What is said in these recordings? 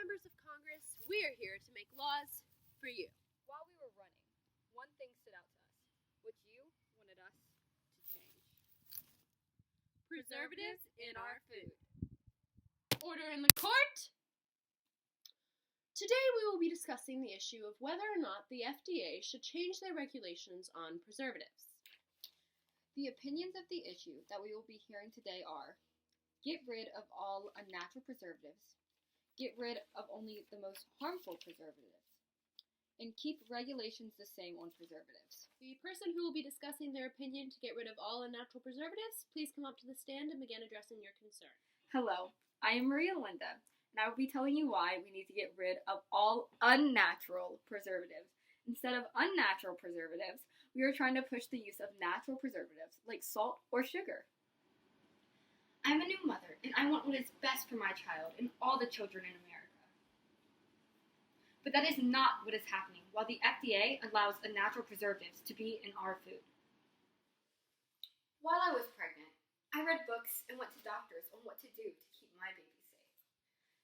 members of Congress, we are here to make laws for you. While we were running, one thing stood out to us, which you wanted us to change. Preservatives in our food. Order in the court! Today we will be discussing the issue of whether or not the FDA should change their regulations on preservatives. The opinions of the issue that we will be hearing today are: get rid of all unnatural preservatives, get rid of only the most harmful preservatives, and keep regulations the same on preservatives. The person who will be discussing their opinion to get rid of all unnatural preservatives, please come up to the stand and begin addressing your concern. Hello, I am Maria Linda, and I will be telling you why we need to get rid of all unnatural preservatives. Instead of unnatural preservatives, we are trying to push the use of natural preservatives like salt or sugar. I'm a new mother, and I want what is best for my child and all the children in America. But that is not what is happening while the FDA allows unnatural preservatives to be in our food. While I was pregnant, I read books and went to doctors on what to do to keep my baby safe.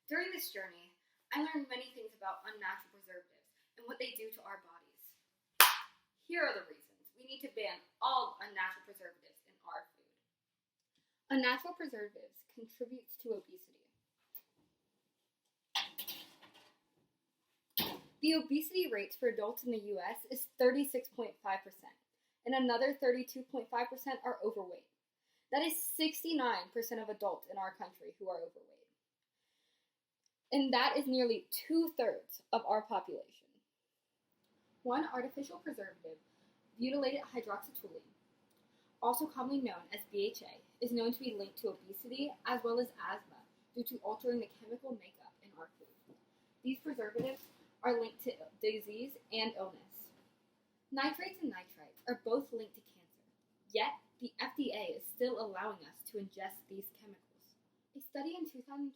During this journey, I learned many things about unnatural preservatives and what they do to our bodies. Here are the reasons we need to ban all unnatural preservatives in our food. Unnatural preservatives contributes to obesity. The obesity rates for adults in the U.S. is 36.5%, and another 32.5% are overweight. That is 69% of adults in our country who are overweight. And that is nearly 2/3 of our population. One artificial preservative, butylated hydroxytoluene, also commonly known as BHA, is known to be linked to obesity as well as asthma due to altering the chemical makeup in our food. These preservatives are linked to disease and illness. Nitrates and nitrites are both linked to cancer, yet the FDA is still allowing us to ingest these chemicals. A study in 2012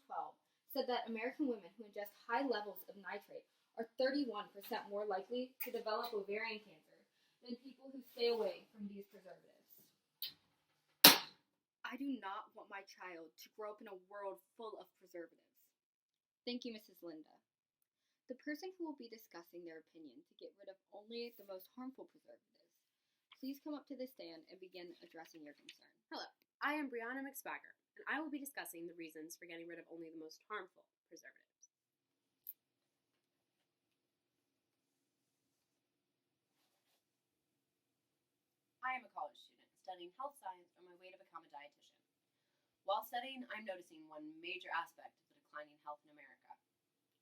said that American women who ingest high levels of nitrate are 31% more likely to develop ovarian cancer than people who stay away from these preservatives. I do not want my child to grow up in a world full of preservatives. Thank you, Mrs. Linda. The person who will be discussing their opinion to get rid of only the most harmful preservatives, please come up to the stand and begin addressing your concern. Hello, I am Brianna McSpagger, and I will be discussing the reasons for getting rid of only the most harmful preservatives. I am a college student studying health science on my way to become a dietitian. While studying, I'm noticing one major aspect of the declining health in America,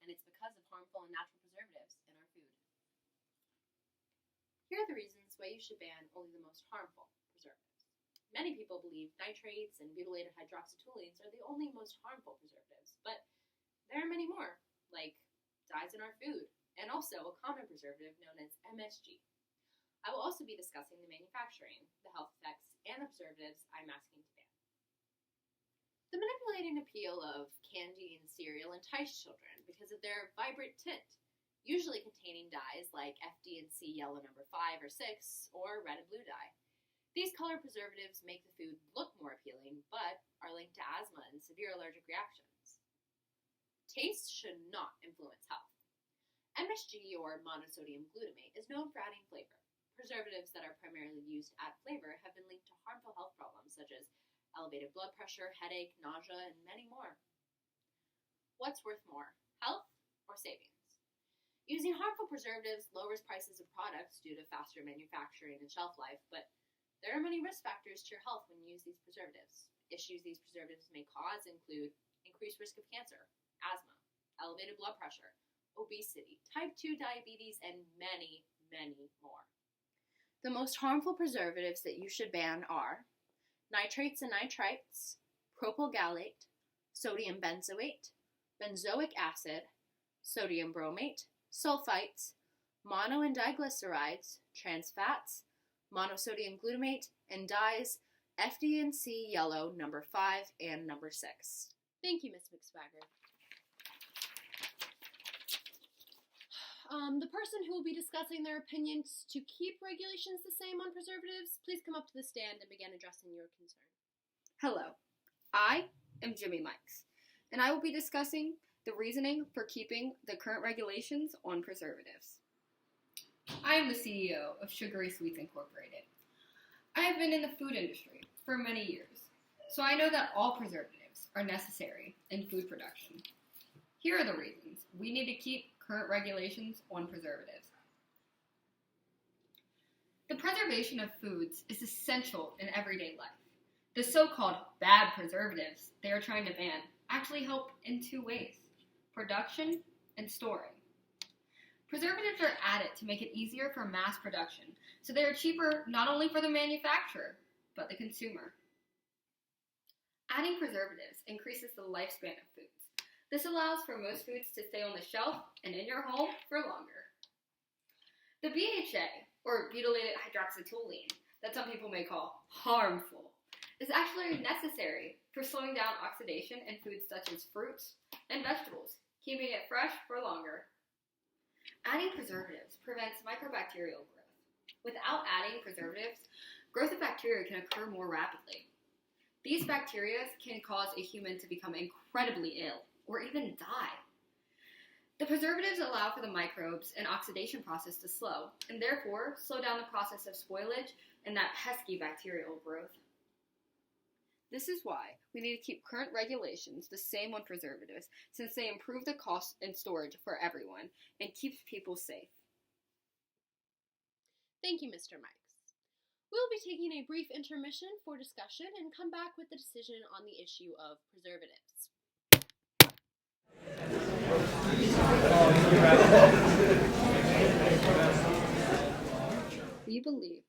and it's because of harmful and natural preservatives in our food. Here are the reasons why you should ban only the most harmful preservatives. Many people believe nitrates and butylated hydroxytoluenes are the only most harmful preservatives, but there are many more, like dyes in our food, and also a common preservative known as MSG. I will also be discussing the manufacturing, the health effects, and the preservatives I'm asking to ban. The manipulating appeal of candy and cereal entice children because of their vibrant tint, usually containing dyes like FD&C yellow number 5 or 6, or red and blue dye. These color preservatives make the food look more appealing, but are linked to asthma and severe allergic reactions. Taste should not influence health. MSG, or monosodium glutamate, is known for adding flavor. Preservatives that are primarily used to add flavor have been linked to harmful health problems such as elevated blood pressure, headache, nausea, and many more. What's worth more, health or savings? Using harmful preservatives lowers prices of products due to faster manufacturing and shelf life, but there are many risk factors to your health when you use these preservatives. Issues these preservatives may cause include increased risk of cancer, asthma, elevated blood pressure, obesity, type 2 diabetes, and many, many more. The most harmful preservatives that you should ban are nitrates and nitrites, propyl gallate, sodium benzoate, benzoic acid, sodium bromate, sulfites, mono and diglycerides, trans fats, monosodium glutamate, and dyes FD&C yellow number 5 and number 6. Thank you, Ms. McSpagger. The person who will be discussing their opinions to keep regulations the same on preservatives, please come up to the stand and begin addressing your concern. Hello, I am Jimmy Mikes, and I will be discussing the reasoning for keeping the current regulations on preservatives. I am the CEO of Sugary Sweets Incorporated. I have been in the food industry for many years, so I know that all preservatives are necessary in food production. Here are the reasons we need to keep current regulations on preservatives. The preservation of foods is essential in everyday life. The so-called bad preservatives they are trying to ban actually help in two ways: production and storing. Preservatives are added to make it easier for mass production, so they are cheaper not only for the manufacturer, but the consumer. Adding preservatives increases the lifespan of foods. This allows for most foods to stay on the shelf and in your home for longer. The BHA, or butylated hydroxytoluene, that some people may call harmful, is actually necessary for slowing down oxidation in foods such as fruits and vegetables, keeping it fresh for longer. Adding preservatives prevents microbacterial growth. Without adding preservatives, growth of bacteria can occur more rapidly. These bacteria can cause a human to become incredibly ill or even die. The preservatives allow for the microbes and oxidation process to slow, and therefore slow down the process of spoilage and that pesky bacterial growth. This is why we need to keep current regulations the same on preservatives, since they improve the cost and storage for everyone and keeps people safe. Thank you, Mr. Mikes. We'll be taking a brief intermission for discussion and come back with the decision on the issue of preservatives. We believe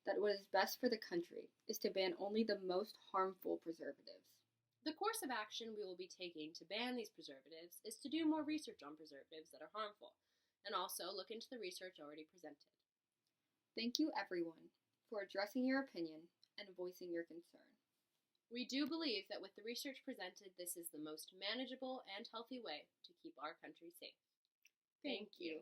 that what is best for the country is to ban only the most harmful preservatives. The course of action we will be taking to ban these preservatives is to do more research on preservatives that are harmful, and also look into the research already presented. Thank you, everyone, for addressing your opinion and voicing your concern. We do believe that with the research presented, this is the most manageable and healthy way to keep our country safe. Thank you.